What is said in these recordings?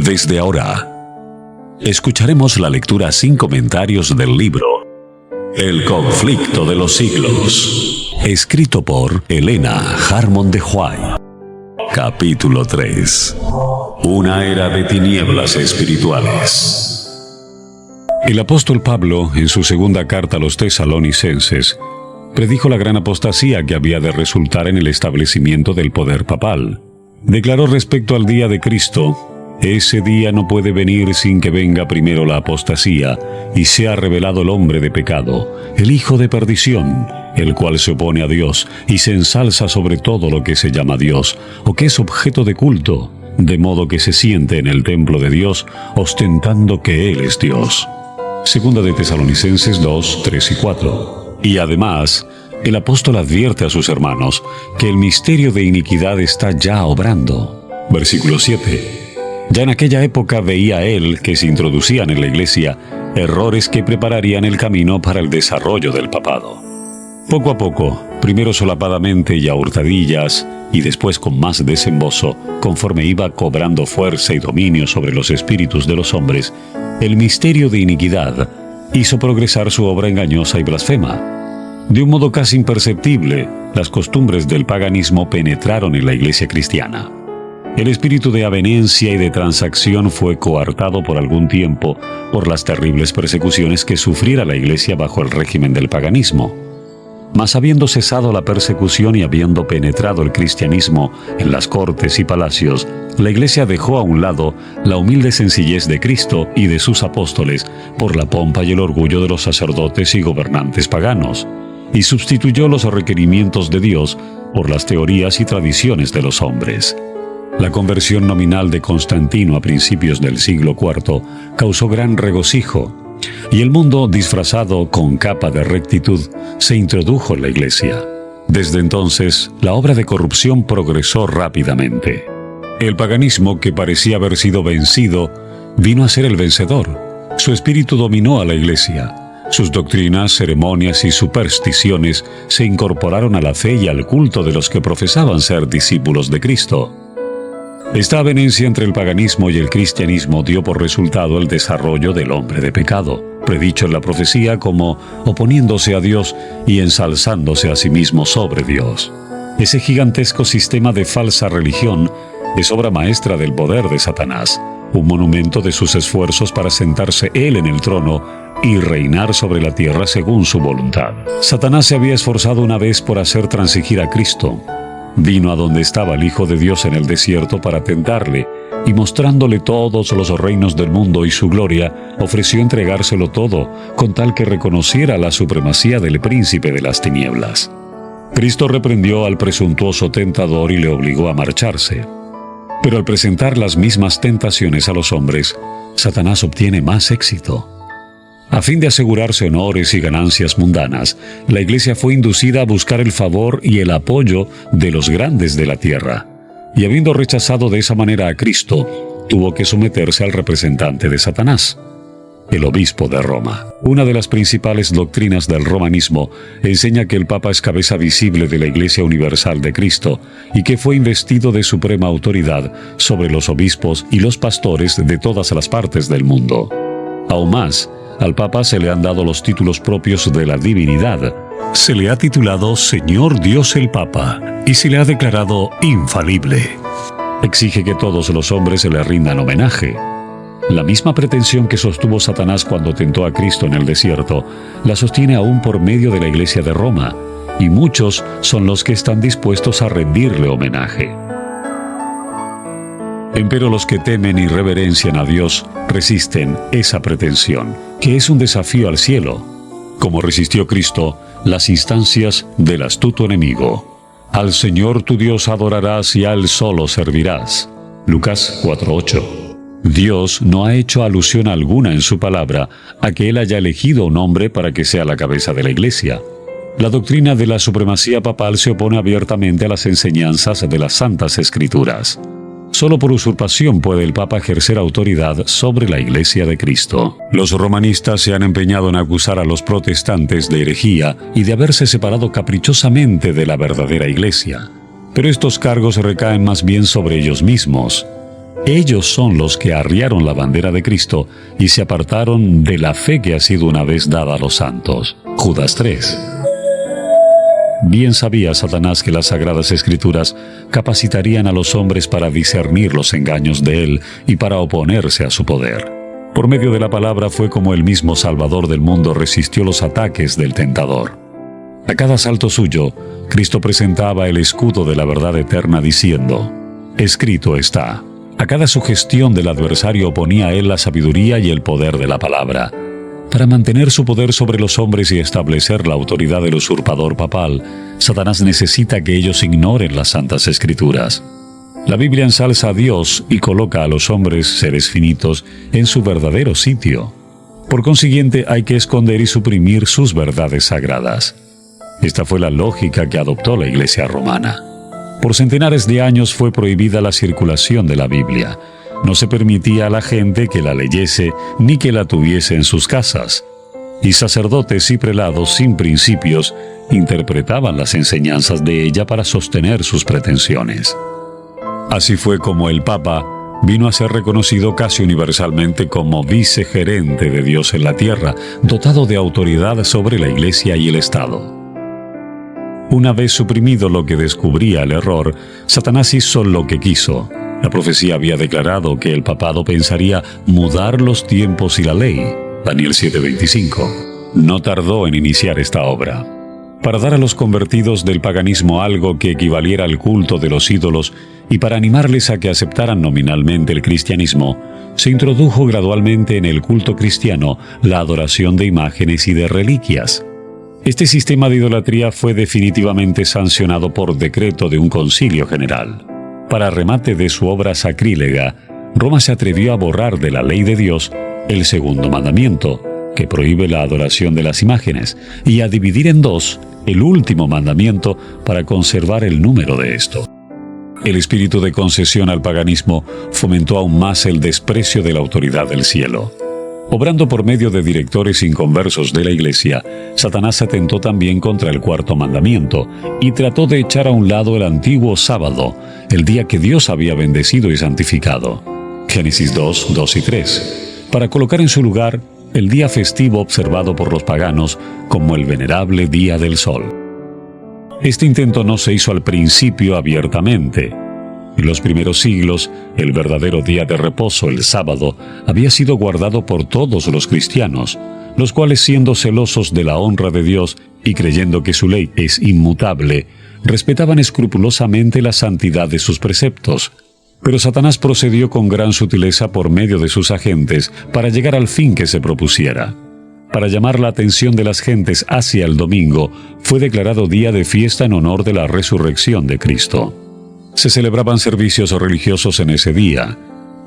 Desde ahora, escucharemos la lectura sin comentarios del libro El conflicto de los siglos, escrito por Elena Harmon de White. Capítulo 3. Una era de tinieblas espirituales. El apóstol Pablo, en su segunda carta a los tesalonicenses, predijo la gran apostasía que había de resultar en el establecimiento del poder papal. Declaró respecto al día de Cristo: ese día no puede venir sin que venga primero la apostasía y sea revelado el hombre de pecado, el hijo de perdición, el cual se opone a Dios y se ensalza sobre todo lo que se llama Dios o que es objeto de culto, de modo que se siente en el templo de Dios ostentando que Él es Dios. Segunda de Tesalonicenses 2, 3 y 4. Y además, el apóstol advierte a sus hermanos que el misterio de iniquidad está ya obrando. Versículo 7. Ya en aquella época veía él que se introducían en la iglesia errores que prepararían el camino para el desarrollo del papado. Poco a poco, primero solapadamente y a hurtadillas, y después con más desembozo, conforme iba cobrando fuerza y dominio sobre los espíritus de los hombres, el misterio de iniquidad hizo progresar su obra engañosa y blasfema. De un modo casi imperceptible, las costumbres del paganismo penetraron en la iglesia cristiana. El espíritu de avenencia y de transacción fue coartado por algún tiempo por las terribles persecuciones que sufriera la iglesia bajo el régimen del paganismo. Mas habiendo cesado la persecución y habiendo penetrado el cristianismo en las cortes y palacios, la iglesia dejó a un lado la humilde sencillez de Cristo y de sus apóstoles por la pompa y el orgullo de los sacerdotes y gobernantes paganos, y sustituyó los requerimientos de Dios por las teorías y tradiciones de los hombres. La conversión nominal de Constantino a principios del siglo IV causó gran regocijo, y el mundo, disfrazado con capa de rectitud, se introdujo en la iglesia. Desde entonces, la obra de corrupción progresó rápidamente. El paganismo, que parecía haber sido vencido, vino a ser el vencedor. Su espíritu dominó a la iglesia. Sus doctrinas, ceremonias y supersticiones se incorporaron a la fe y al culto de los que profesaban ser discípulos de Cristo. Esta avenencia entre el paganismo y el cristianismo dio por resultado el desarrollo del hombre de pecado, predicho en la profecía como oponiéndose a Dios y ensalzándose a sí mismo sobre Dios. Ese gigantesco sistema de falsa religión es obra maestra del poder de Satanás, un monumento de sus esfuerzos para sentarse él en el trono y reinar sobre la tierra según su voluntad. Satanás se había esforzado una vez por hacer transigir a Cristo. Vino a donde estaba el Hijo de Dios en el desierto para tentarle, y mostrándole todos los reinos del mundo y su gloria, ofreció entregárselo todo, con tal que reconociera la supremacía del príncipe de las tinieblas. Cristo reprendió al presuntuoso tentador y le obligó a marcharse. Pero al presentar las mismas tentaciones a los hombres, Satanás obtiene más éxito. A fin de asegurarse honores y ganancias mundanas, la iglesia fue inducida a buscar el favor y el apoyo de los grandes de la tierra, y habiendo rechazado de esa manera a Cristo, tuvo que someterse al representante de Satanás, el obispo de Roma. Una de las principales doctrinas del romanismo enseña que el Papa es cabeza visible de la Iglesia Universal de Cristo y que fue investido de suprema autoridad sobre los obispos y los pastores de todas las partes del mundo. Aún más, al Papa se le han dado los títulos propios de la divinidad. Se le ha titulado Señor Dios el Papa y se le ha declarado infalible. Exige que todos los hombres se le rindan homenaje. La misma pretensión que sostuvo Satanás cuando tentó a Cristo en el desierto, la sostiene aún por medio de la Iglesia de Roma, y muchos son los que están dispuestos a rendirle homenaje. Empero los que temen y reverencian a Dios resisten esa pretensión, que es un desafío al cielo, como resistió Cristo las instancias del astuto enemigo. Al Señor tu Dios adorarás y a Él solo servirás. Lucas 4:8. Dios no ha hecho alusión alguna en su palabra a que Él haya elegido un hombre para que sea la cabeza de la Iglesia. La doctrina de la supremacía papal se opone abiertamente a las enseñanzas de las Santas Escrituras. Solo por usurpación puede el Papa ejercer autoridad sobre la Iglesia de Cristo. Los romanistas se han empeñado en acusar a los protestantes de herejía y de haberse separado caprichosamente de la verdadera Iglesia. Pero estos cargos recaen más bien sobre ellos mismos. Ellos son los que arriaron la bandera de Cristo y se apartaron de la fe que ha sido una vez dada a los santos. Judas 3. Bien sabía Satanás que las Sagradas Escrituras capacitarían a los hombres para discernir los engaños de él y para oponerse a su poder. Por medio de la palabra fue como el mismo Salvador del mundo resistió los ataques del tentador. A cada asalto suyo, Cristo presentaba el escudo de la verdad eterna diciendo: escrito está. A cada sugestión del adversario oponía a él la sabiduría y el poder de la palabra. Para mantener su poder sobre los hombres y establecer la autoridad del usurpador papal, Satanás necesita que ellos ignoren las Santas Escrituras. La Biblia ensalza a Dios y coloca a los hombres, seres finitos, en su verdadero sitio. Por consiguiente, hay que esconder y suprimir sus verdades sagradas. Esta fue la lógica que adoptó la Iglesia romana. Por centenares de años fue prohibida la circulación de la Biblia. No se permitía a la gente que la leyese ni que la tuviese en sus casas. Y sacerdotes y prelados sin principios interpretaban las enseñanzas de ella para sostener sus pretensiones. Así fue como el Papa vino a ser reconocido casi universalmente como vicegerente de Dios en la tierra, dotado de autoridad sobre la Iglesia y el Estado. Una vez suprimido lo que descubría el error, Satanás hizo lo que quiso. La profecía había declarado que el papado pensaría mudar los tiempos y la ley. Daniel 7:25. No tardó en iniciar esta obra. Para dar a los convertidos del paganismo algo que equivaliera al culto de los ídolos y para animarles a que aceptaran nominalmente el cristianismo, se introdujo gradualmente en el culto cristiano la adoración de imágenes y de reliquias. Este sistema de idolatría fue definitivamente sancionado por decreto de un concilio general. Para remate de su obra sacrílega, Roma se atrevió a borrar de la ley de Dios el segundo mandamiento, que prohíbe la adoración de las imágenes, y a dividir en dos el último mandamiento para conservar el número de esto. El espíritu de concesión al paganismo fomentó aún más el desprecio de la autoridad del cielo. Obrando por medio de directores inconversos de la Iglesia, Satanás atentó también contra el cuarto mandamiento y trató de echar a un lado el antiguo sábado, el día que Dios había bendecido y santificado. Génesis 2, 2 y 3. Para colocar en su lugar el día festivo observado por los paganos como el venerable Día del Sol. Este intento no se hizo al principio abiertamente. En los primeros siglos, el verdadero día de reposo, el sábado, había sido guardado por todos los cristianos, los cuales, siendo celosos de la honra de Dios y creyendo que su ley es inmutable, respetaban escrupulosamente la santidad de sus preceptos. Pero Satanás procedió con gran sutileza por medio de sus agentes para llegar al fin que se propusiera. Para llamar la atención de las gentes hacia el domingo, fue declarado día de fiesta en honor de la resurrección de Cristo. Se celebraban servicios religiosos en ese día.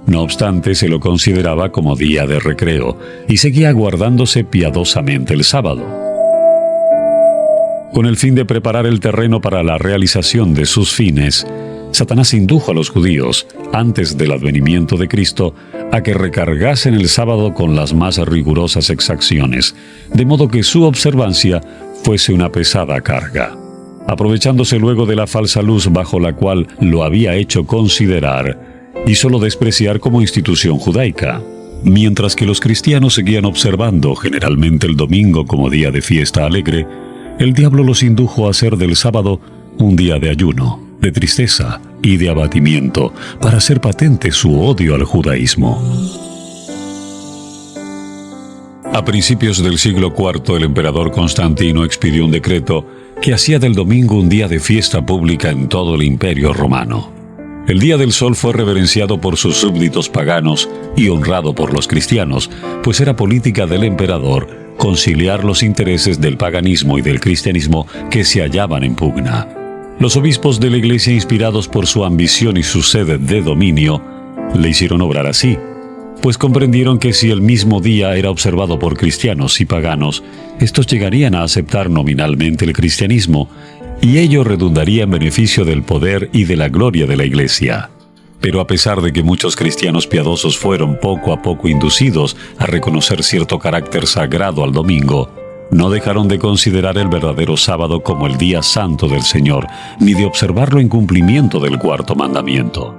No obstante, se lo consideraba como día de recreo y seguía guardándose piadosamente el sábado. Con el fin de preparar el terreno para la realización de sus fines, Satanás indujo a los judíos, antes del advenimiento de Cristo, a que recargasen el sábado con las más rigurosas exacciones, de modo que su observancia fuese una pesada carga. Aprovechándose luego de la falsa luz bajo la cual lo había hecho considerar, hízolo despreciar como institución judaica. Mientras que los cristianos seguían observando generalmente el domingo como día de fiesta alegre, el diablo los indujo a hacer del sábado un día de ayuno, de tristeza y de abatimiento, para hacer patente su odio al judaísmo. A principios del siglo IV, el emperador Constantino expidió un decreto que hacía del domingo un día de fiesta pública en todo el Imperio Romano. El Día del Sol fue reverenciado por sus súbditos paganos y honrado por los cristianos, pues era política del emperador conciliar los intereses del paganismo y del cristianismo que se hallaban en pugna. Los obispos de la Iglesia, inspirados por su ambición y su sed de dominio, le hicieron obrar así, pues comprendieron que si el mismo día era observado por cristianos y paganos, estos llegarían a aceptar nominalmente el cristianismo, y ello redundaría en beneficio del poder y de la gloria de la Iglesia. Pero a pesar de que muchos cristianos piadosos fueron poco a poco inducidos a reconocer cierto carácter sagrado al domingo, no dejaron de considerar el verdadero sábado como el día santo del Señor, ni de observarlo en cumplimiento del cuarto mandamiento.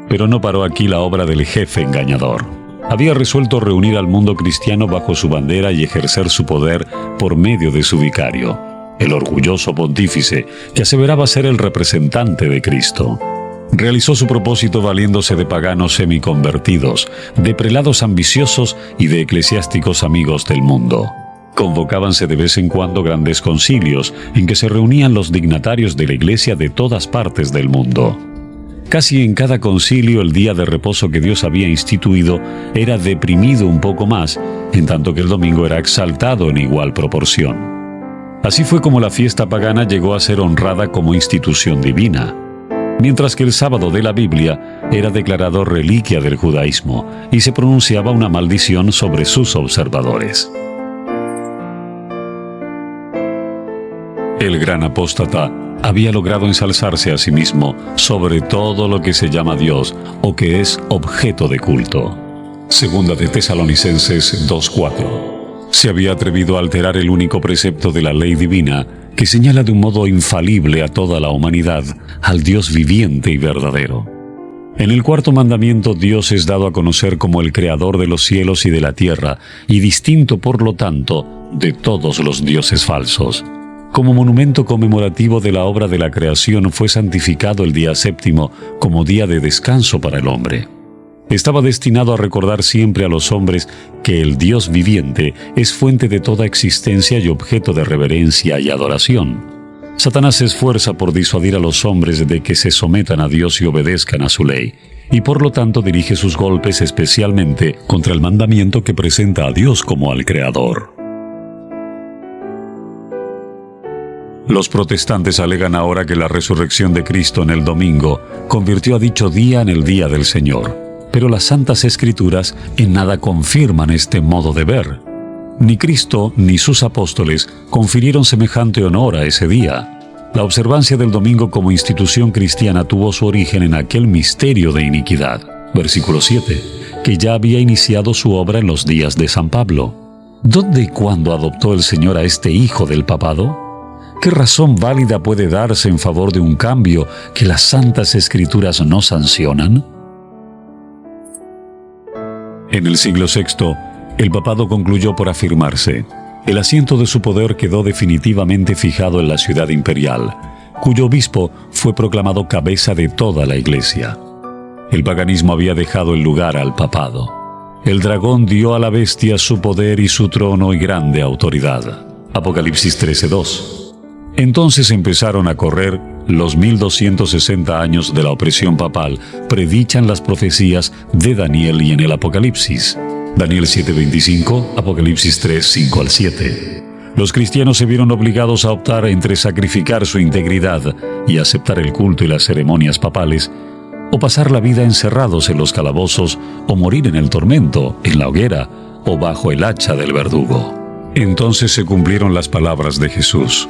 Pero no paró aquí la obra del jefe engañador. Había resuelto reunir al mundo cristiano bajo su bandera y ejercer su poder por medio de su vicario, el orgulloso pontífice que aseveraba ser el representante de Cristo. Realizó su propósito valiéndose de paganos semiconvertidos, de prelados ambiciosos y de eclesiásticos amigos del mundo. Convocábanse de vez en cuando grandes concilios en que se reunían los dignatarios de la Iglesia de todas partes del mundo. Casi en cada concilio el día de reposo que Dios había instituido era deprimido un poco más, en tanto que el domingo era exaltado en igual proporción. Así fue como la fiesta pagana llegó a ser honrada como institución divina, mientras que el sábado de la Biblia era declarado reliquia del judaísmo y se pronunciaba una maldición sobre sus observadores. El gran apóstata había logrado ensalzarse a sí mismo sobre todo lo que se llama Dios o que es objeto de culto. Segunda de Tesalonicenses 2:4. Se había atrevido a alterar el único precepto de la ley divina que señala de un modo infalible a toda la humanidad al Dios viviente y verdadero. En el cuarto mandamiento, Dios es dado a conocer como el creador de los cielos y de la tierra y distinto, por lo tanto, de todos los dioses falsos. Como monumento conmemorativo de la obra de la creación fue santificado el día séptimo como día de descanso para el hombre. Estaba destinado a recordar siempre a los hombres que el Dios viviente es fuente de toda existencia y objeto de reverencia y adoración. Satanás se esfuerza por disuadir a los hombres de que se sometan a Dios y obedezcan a su ley, y por lo tanto dirige sus golpes especialmente contra el mandamiento que presenta a Dios como al Creador. Los protestantes alegan ahora que la resurrección de Cristo en el domingo convirtió a dicho día en el día del Señor, pero las Santas Escrituras en nada confirman este modo de ver. Ni Cristo ni sus apóstoles confirieron semejante honor a ese día. La observancia del domingo como institución cristiana tuvo su origen en aquel misterio de iniquidad, versículo 7, que ya había iniciado su obra en los días de San Pablo. ¿Dónde y cuándo adoptó el Señor a este hijo del papado? ¿Qué razón válida puede darse en favor de un cambio que las Santas Escrituras no sancionan? En el siglo VI, el papado concluyó por afirmarse. El asiento de su poder quedó definitivamente fijado en la ciudad imperial, cuyo obispo fue proclamado cabeza de toda la Iglesia. El paganismo había dejado el lugar al papado. El dragón dio a la bestia su poder y su trono y grande autoridad. Apocalipsis 13:2. Entonces empezaron a correr los 1260 años de la opresión papal, predichan las profecías de Daniel y en el Apocalipsis. Daniel 7:25, Apocalipsis 3:5-7. Los cristianos se vieron obligados a optar entre sacrificar su integridad y aceptar el culto y las ceremonias papales, o pasar la vida encerrados en los calabozos, o morir en el tormento, en la hoguera, o bajo el hacha del verdugo. Entonces se cumplieron las palabras de Jesús.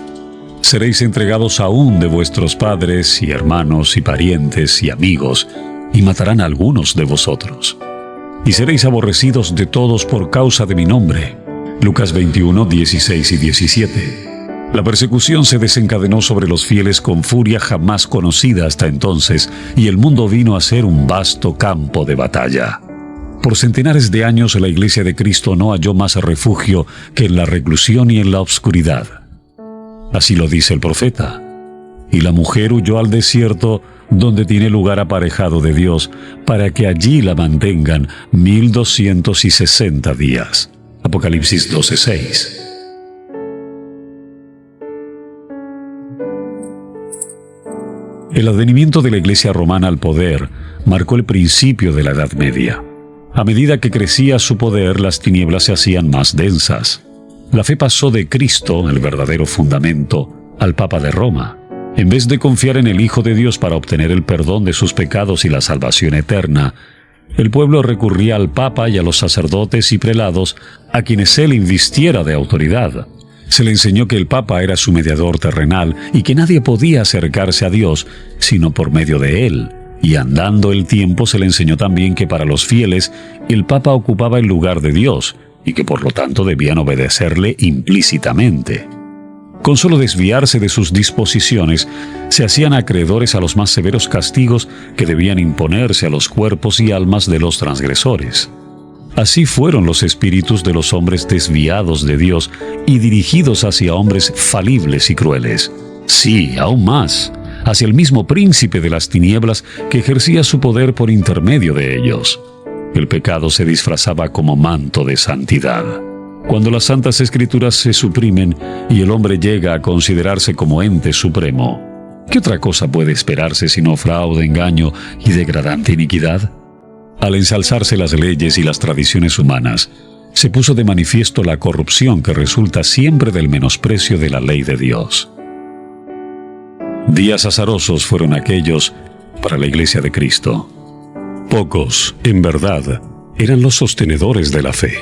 Seréis entregados aún de vuestros padres y hermanos y parientes y amigos, y matarán a algunos de vosotros. Y seréis aborrecidos de todos por causa de mi nombre. Lucas 21, 16 y 17. La persecución se desencadenó sobre los fieles con furia jamás conocida hasta entonces, y el mundo vino a ser un vasto campo de batalla. Por centenares de años la Iglesia de Cristo no halló más refugio que en la reclusión y en la obscuridad. Así lo dice el profeta. Y la mujer huyó al desierto, donde tiene lugar aparejado de Dios, para que allí la mantengan 1260 días. Apocalipsis 12:6. El advenimiento de la Iglesia romana al poder marcó el principio de la Edad Media. A medida que crecía su poder, las tinieblas se hacían más densas. La fe pasó de Cristo, el verdadero fundamento, al Papa de Roma. En vez de confiar en el Hijo de Dios para obtener el perdón de sus pecados y la salvación eterna, el pueblo recurría al Papa y a los sacerdotes y prelados a quienes él invistiera de autoridad. Se le enseñó que el Papa era su mediador terrenal y que nadie podía acercarse a Dios sino por medio de él. Y andando el tiempo se le enseñó también que para los fieles el Papa ocupaba el lugar de Dios y que por lo tanto debían obedecerle implícitamente. Con solo desviarse de sus disposiciones, se hacían acreedores a los más severos castigos que debían imponerse a los cuerpos y almas de los transgresores. Así fueron los espíritus de los hombres desviados de Dios y dirigidos hacia hombres falibles y crueles. Sí, aún más, hacia el mismo príncipe de las tinieblas que ejercía su poder por intermedio de ellos. El pecado se disfrazaba como manto de santidad. Cuando las santas escrituras se suprimen y el hombre llega a considerarse como ente supremo, ¿qué otra cosa puede esperarse sino fraude, engaño y degradante iniquidad? Al ensalzarse las leyes y las tradiciones humanas, se puso de manifiesto la corrupción que resulta siempre del menosprecio de la ley de Dios. Días azarosos fueron aquellos para la Iglesia de Cristo. Pocos, en verdad, eran los sostenedores de la fe.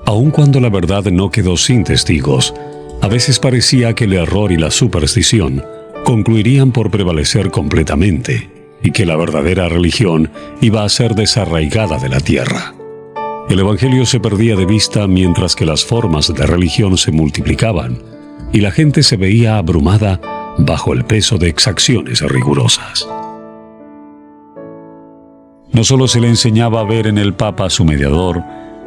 Aun cuando la verdad no quedó sin testigos, a veces parecía que el error y la superstición concluirían por prevalecer completamente y que la verdadera religión iba a ser desarraigada de la tierra. El Evangelio se perdía de vista mientras que las formas de religión se multiplicaban y la gente se veía abrumada bajo el peso de exacciones rigurosas. No solo se le enseñaba a ver en el Papa a su mediador,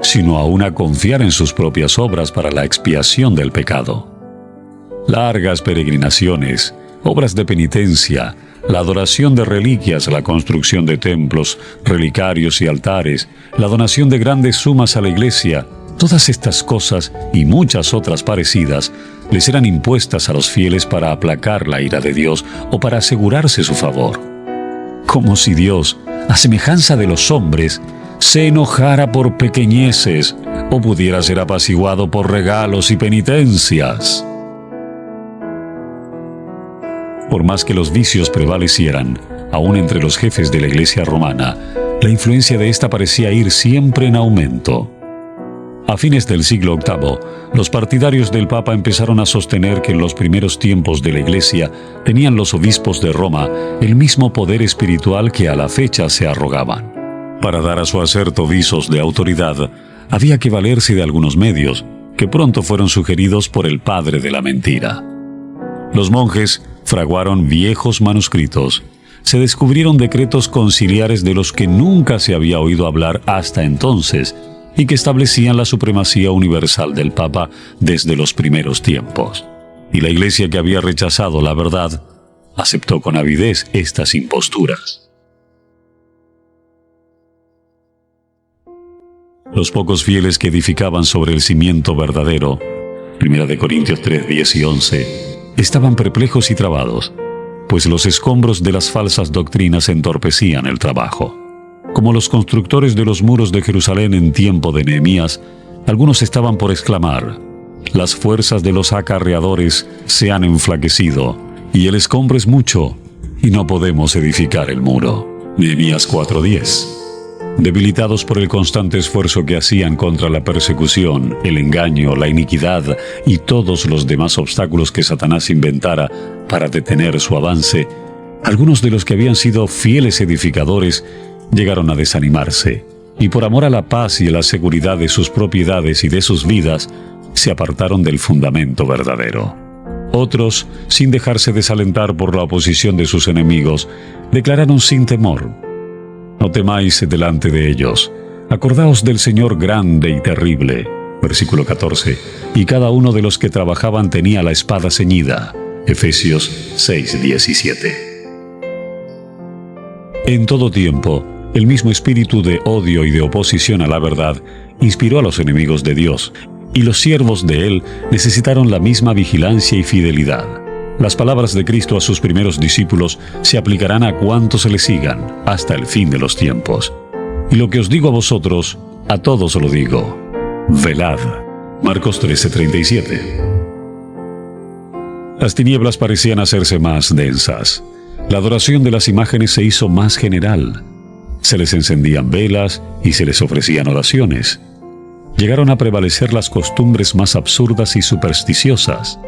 sino aún a confiar en sus propias obras para la expiación del pecado. Largas peregrinaciones, obras de penitencia, la adoración de reliquias, la construcción de templos, relicarios y altares, la donación de grandes sumas a la Iglesia, todas estas cosas y muchas otras parecidas les eran impuestas a los fieles para aplacar la ira de Dios o para asegurarse su favor. Como si Dios, a semejanza de los hombres, se enojara por pequeñeces o pudiera ser apaciguado por regalos y penitencias. Por más que los vicios prevalecieran, aún entre los jefes de la Iglesia romana, la influencia de esta parecía ir siempre en aumento. A fines del siglo VIII, los partidarios del Papa empezaron a sostener que en los primeros tiempos de la Iglesia tenían los obispos de Roma el mismo poder espiritual que a la fecha se arrogaban. Para dar a su acerto visos de autoridad, había que valerse de algunos medios, que pronto fueron sugeridos por el padre de la mentira. Los monjes fraguaron viejos manuscritos. Se descubrieron decretos conciliares de los que nunca se había oído hablar hasta entonces, y que establecían la supremacía universal del Papa desde los primeros tiempos. Y la Iglesia, que había rechazado la verdad, aceptó con avidez estas imposturas. Los pocos fieles que edificaban sobre el cimiento verdadero, 1 Corintios 3, 10 y 11, estaban perplejos y trabados, pues los escombros de las falsas doctrinas entorpecían el trabajo. Como los constructores de los muros de Jerusalén en tiempo de Nehemías, algunos estaban por exclamar: «Las fuerzas de los acarreadores se han enflaquecido, y el escombro es mucho, y no podemos edificar el muro». Nehemías 4:10. Debilitados por el constante esfuerzo que hacían contra la persecución, el engaño, la iniquidad y todos los demás obstáculos que Satanás inventara para detener su avance, algunos de los que habían sido fieles edificadores llegaron a desanimarse, y por amor a la paz y a la seguridad de sus propiedades y de sus vidas, se apartaron del fundamento verdadero. Otros, sin dejarse desalentar por la oposición de sus enemigos, declararon sin temor: «No temáis delante de ellos, acordaos del Señor grande y terrible». Versículo 14. Y cada uno de los que trabajaban tenía la espada ceñida. Efesios 6:17. En todo tiempo, el mismo espíritu de odio y de oposición a la verdad inspiró a los enemigos de Dios, y los siervos de Él necesitaron la misma vigilancia y fidelidad. Las palabras de Cristo a sus primeros discípulos se aplicarán a cuantos se le sigan hasta el fin de los tiempos. Y lo que os digo a vosotros, a todos lo digo: velad. Marcos 13:37. Las tinieblas parecían hacerse más densas. La adoración de las imágenes se hizo más general. Se les encendían velas y se les ofrecían oraciones. Llegaron a prevalecer las costumbres más absurdas y supersticiosas.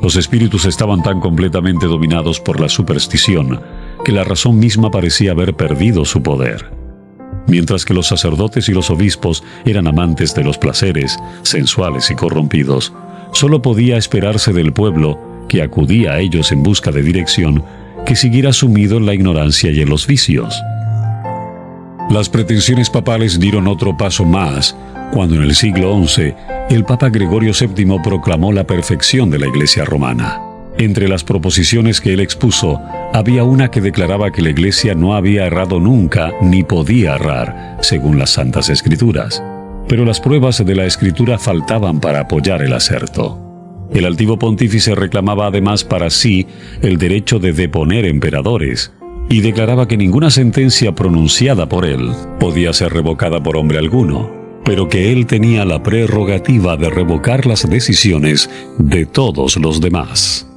Los espíritus estaban tan completamente dominados por la superstición que la razón misma parecía haber perdido su poder. Mientras que los sacerdotes y los obispos eran amantes de los placeres, sensuales y corrompidos, solo podía esperarse del pueblo, que acudía a ellos en busca de dirección, que siguiera sumido en la ignorancia y en los vicios. Las pretensiones papales dieron otro paso más, cuando en el siglo XI el Papa Gregorio VII proclamó la perfección de la Iglesia romana. Entre las proposiciones que él expuso, había una que declaraba que la Iglesia no había errado nunca ni podía errar, según las Santas Escrituras. Pero las pruebas de la Escritura faltaban para apoyar el aserto. El altivo pontífice reclamaba además para sí el derecho de deponer emperadores, y declaraba que ninguna sentencia pronunciada por él podía ser revocada por hombre alguno, pero que él tenía la prerrogativa de revocar las decisiones de todos los demás.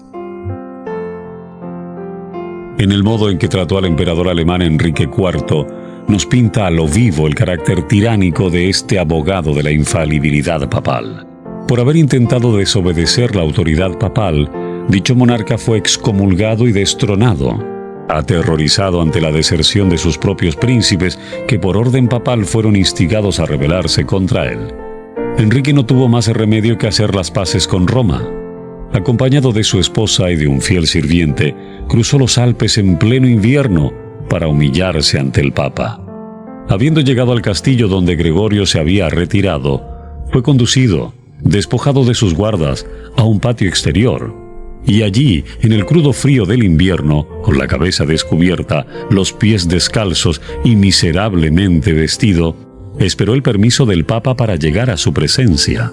En el modo en que trató al emperador alemán Enrique IV, nos pinta a lo vivo el carácter tiránico de este abogado de la infalibilidad papal. Por haber intentado desobedecer la autoridad papal, dicho monarca fue excomulgado y destronado, aterrorizado ante la deserción de sus propios príncipes, que por orden papal fueron instigados a rebelarse contra él. Enrique no tuvo más remedio que hacer las paces con Roma. Acompañado de su esposa y de un fiel sirviente, cruzó los Alpes en pleno invierno para humillarse ante el Papa. Habiendo llegado al castillo donde Gregorio se había retirado, fue conducido, despojado de sus guardas, a un patio exterior, y allí, en el crudo frío del invierno, con la cabeza descubierta, los pies descalzos y miserablemente vestido, esperó el permiso del Papa para llegar a su presencia.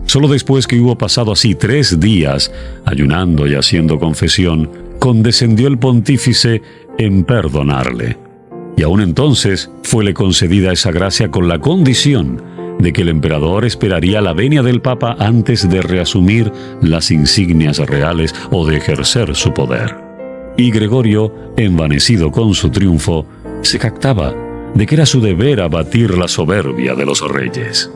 Solo después que hubo pasado así 3 días, ayunando y haciendo confesión, condescendió el pontífice en perdonarle. Y aún entonces fuele concedida esa gracia con la condición de que el emperador esperaría la venia del Papa antes de reasumir las insignias reales o de ejercer su poder. Y Gregorio, envanecido con su triunfo, se jactaba de que era su deber abatir la soberbia de los reyes.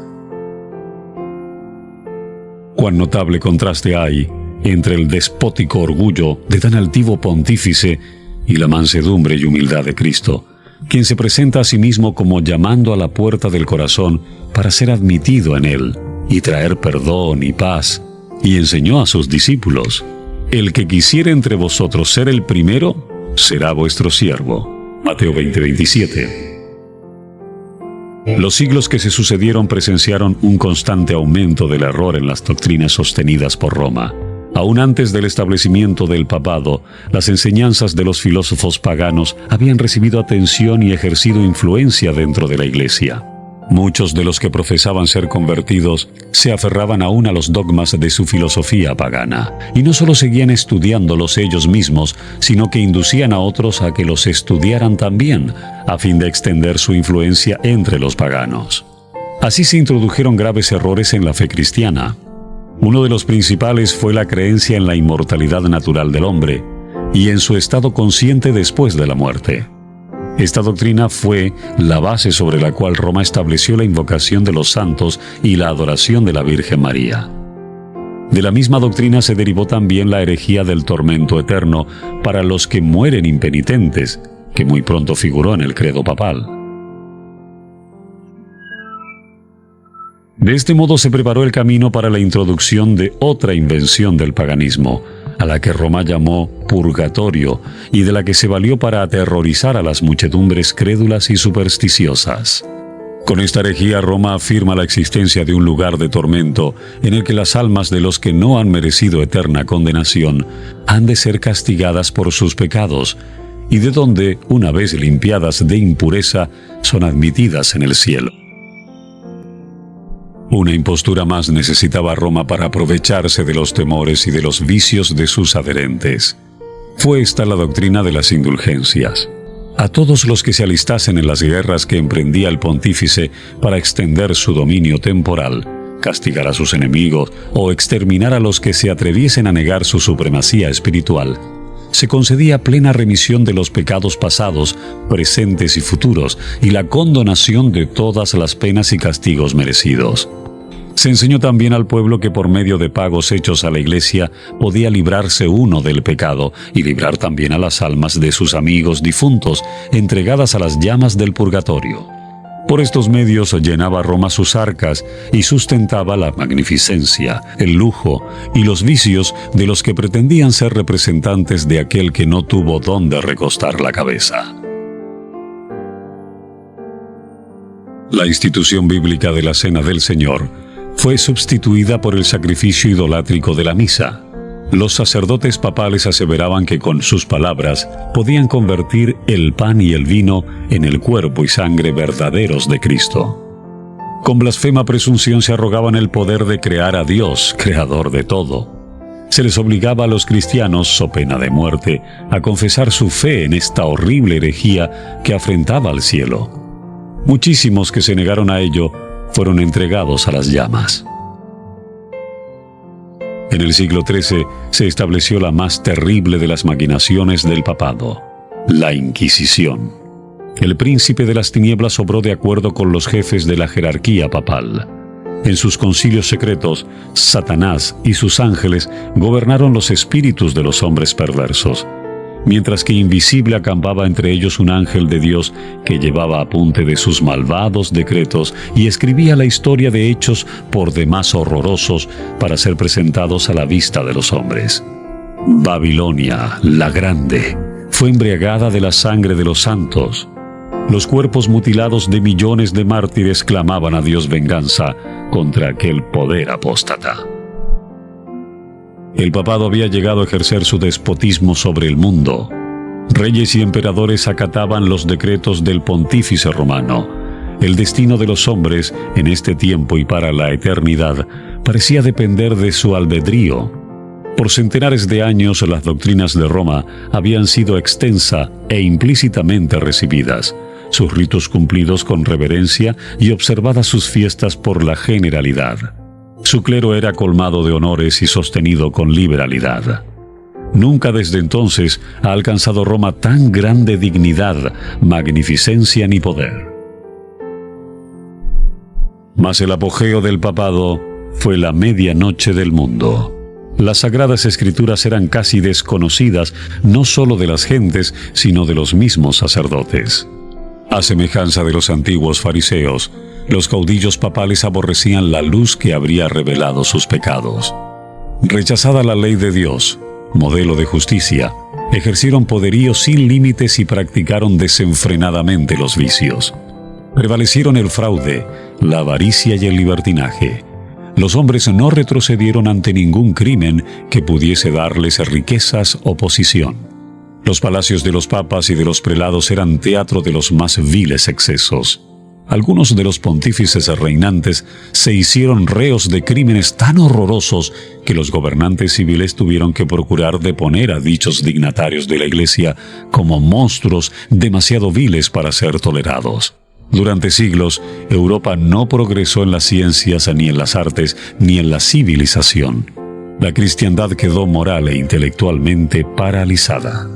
Cuán notable contraste hay entre el despótico orgullo de tan altivo pontífice y la mansedumbre y humildad de Cristo, quien se presenta a sí mismo como llamando a la puerta del corazón para ser admitido en él y traer perdón y paz, y enseñó a sus discípulos: el que quisiere entre vosotros ser el primero, será vuestro siervo. Mateo 20:27. Los siglos que se sucedieron presenciaron un constante aumento del error en las doctrinas sostenidas por Roma. Aún antes del establecimiento del papado, las enseñanzas de los filósofos paganos habían recibido atención y ejercido influencia dentro de la Iglesia. Muchos de los que profesaban ser convertidos se aferraban aún a los dogmas de su filosofía pagana, y no solo seguían estudiándolos ellos mismos, sino que inducían a otros a que los estudiaran también, a fin de extender su influencia entre los paganos. Así se introdujeron graves errores en la fe cristiana. Uno de los principales fue la creencia en la inmortalidad natural del hombre y en su estado consciente después de la muerte. Esta doctrina fue la base sobre la cual Roma estableció la invocación de los santos y la adoración de la Virgen María. De la misma doctrina se derivó también la herejía del tormento eterno para los que mueren impenitentes, que muy pronto figuró en el credo papal. De este modo se preparó el camino para la introducción de otra invención del paganismo, a la que Roma llamó purgatorio, y de la que se valió para aterrorizar a las muchedumbres crédulas y supersticiosas. Con esta herejía, Roma afirma la existencia de un lugar de tormento en el que las almas de los que no han merecido eterna condenación han de ser castigadas por sus pecados, y de donde, una vez limpiadas de impureza, son admitidas en el cielo. Una impostura más necesitaba Roma para aprovecharse de los temores y de los vicios de sus adherentes. Fue esta la doctrina de las indulgencias. A todos los que se alistasen en las guerras que emprendía el pontífice para extender su dominio temporal, castigar a sus enemigos o exterminar a los que se atreviesen a negar su supremacía espiritual, se concedía plena remisión de los pecados pasados, presentes y futuros, y la condonación de todas las penas y castigos merecidos. Se enseñó también al pueblo que por medio de pagos hechos a la Iglesia podía librarse uno del pecado y librar también a las almas de sus amigos difuntos, entregadas a las llamas del purgatorio. Por estos medios llenaba Roma sus arcas y sustentaba la magnificencia, el lujo y los vicios de los que pretendían ser representantes de aquel que no tuvo dónde recostar la cabeza. La institución bíblica de la Cena del Señor fue sustituida por el sacrificio idolátrico de la misa. Los sacerdotes papales aseveraban que con sus palabras podían convertir el pan y el vino en el cuerpo y sangre verdaderos de Cristo. Con blasfema presunción se arrogaban el poder de crear a Dios, creador de todo. Se les obligaba a los cristianos, so pena de muerte, a confesar su fe en esta horrible herejía que afrentaba al cielo. Muchísimos que se negaron a ello fueron entregados a las llamas. En el siglo XIII se estableció la más terrible de las maquinaciones del papado, la Inquisición. El príncipe de las tinieblas obró de acuerdo con los jefes de la jerarquía papal. En sus concilios secretos, Satanás y sus ángeles gobernaron los espíritus de los hombres perversos, mientras que invisible acampaba entre ellos un ángel de Dios que llevaba apunte de sus malvados decretos y escribía la historia de hechos por demás horrorosos para ser presentados a la vista de los hombres. Babilonia, la grande, fue embriagada de la sangre de los santos. Los cuerpos mutilados de millones de mártires clamaban a Dios venganza contra aquel poder apóstata. El papado había llegado a ejercer su despotismo sobre el mundo. Reyes y emperadores acataban los decretos del pontífice romano. El destino de los hombres, en este tiempo y para la eternidad, parecía depender de su albedrío. Por centenares de años las doctrinas de Roma habían sido extensa e implícitamente recibidas, sus ritos cumplidos con reverencia y observadas sus fiestas por la generalidad. Su clero era colmado de honores y sostenido con liberalidad. Nunca desde entonces ha alcanzado Roma tan grande dignidad, magnificencia ni poder. Mas el apogeo del papado fue la medianoche del mundo. Las sagradas escrituras eran casi desconocidas no solo de las gentes, sino de los mismos sacerdotes. A semejanza de los antiguos fariseos, los caudillos papales aborrecían la luz que habría revelado sus pecados. Rechazada la ley de Dios, modelo de justicia, ejercieron poderío sin límites y practicaron desenfrenadamente los vicios. Prevalecieron el fraude, la avaricia y el libertinaje. Los hombres no retrocedieron ante ningún crimen que pudiese darles riquezas o posición. Los palacios de los papas y de los prelados eran teatro de los más viles excesos. Algunos de los pontífices reinantes se hicieron reos de crímenes tan horrorosos que los gobernantes civiles tuvieron que procurar deponer a dichos dignatarios de la Iglesia como monstruos demasiado viles para ser tolerados. Durante siglos, Europa no progresó en las ciencias, ni en las artes, ni en la civilización. La cristiandad quedó moral e intelectualmente paralizada.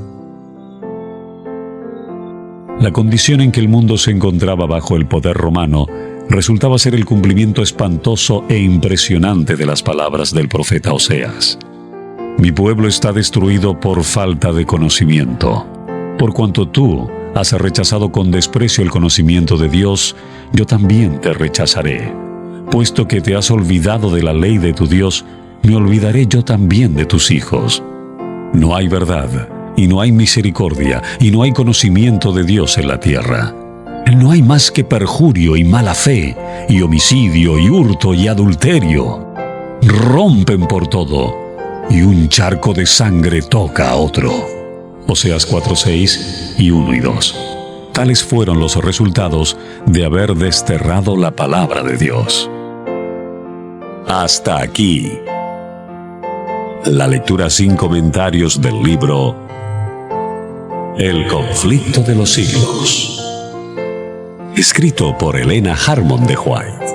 La condición en que el mundo se encontraba bajo el poder romano resultaba ser el cumplimiento espantoso e impresionante de las palabras del profeta Oseas. Mi pueblo está destruido por falta de conocimiento. Por cuanto tú has rechazado con desprecio el conocimiento de Dios, yo también te rechazaré. Puesto que te has olvidado de la ley de tu Dios, me olvidaré yo también de tus hijos. No hay verdad, y no hay misericordia, y no hay conocimiento de Dios en la tierra. No hay más que perjurio y mala fe, y homicidio y hurto y adulterio. Rompen por todo, y un charco de sangre toca a otro. Oseas 4:6 y 1 y 2. Tales fueron los resultados de haber desterrado la palabra de Dios. Hasta aquí la lectura sin comentarios del libro El conflicto de los siglos, escrito por Elena Harmon de White.